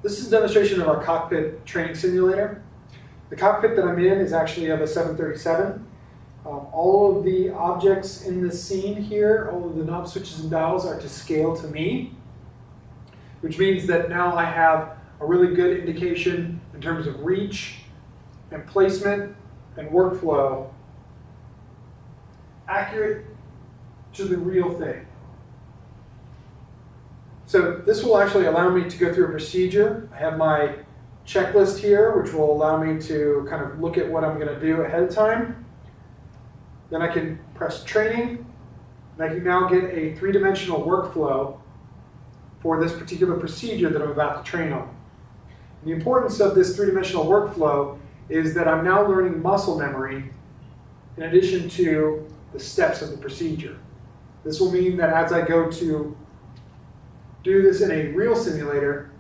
This is a demonstration of our Cockpit training simulator. The cockpit that I'm in is actually of a 737. All of the objects in the scene here, all of the knob switches and dials are to scale to me, which means that now I have a really good indication in terms of reach and placement and workflow, accurate to the real thing. So this will actually allow me to go through a procedure. I have my checklist here, which will allow me to kind of look at what I'm going to do ahead of time. Then I can press training, and I can now get a three-dimensional workflow for this particular procedure that I'm about to train on. And the importance of this three-dimensional workflow is that I'm now learning muscle memory in addition to the steps of the procedure. This will mean that as I go to do this in a real simulator,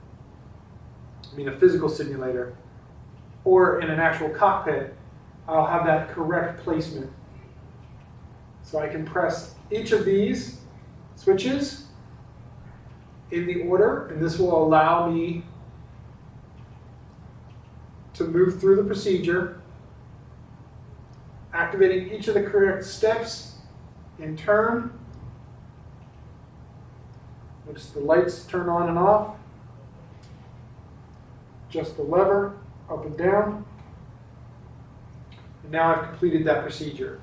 I mean a physical simulator, or in an actual cockpit, I'll have that correct placement. So I can press each of these switches in the order, and this will allow me to move through the procedure, activating each of the correct steps in turn. Notice the lights turn on and off. Just the lever, up and down. And now I've completed that procedure.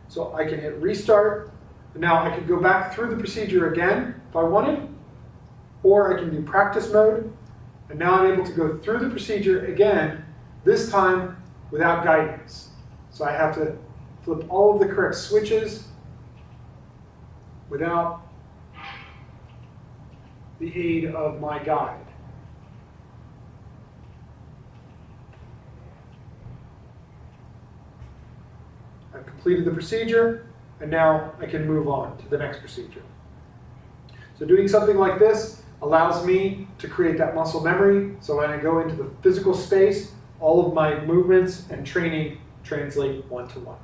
So I can hit restart. And now I can go back through the procedure again if I wanted, or I can do practice mode. And now I'm able to go through the procedure again, this time without guidance. So I have to flip all of the correct switches without the aid of my guide. I've completed the procedure, and now I can move on to the next procedure. So doing something like this allows me to create that muscle memory, so when I go into the physical space, all of my movements and training translate one-to-one.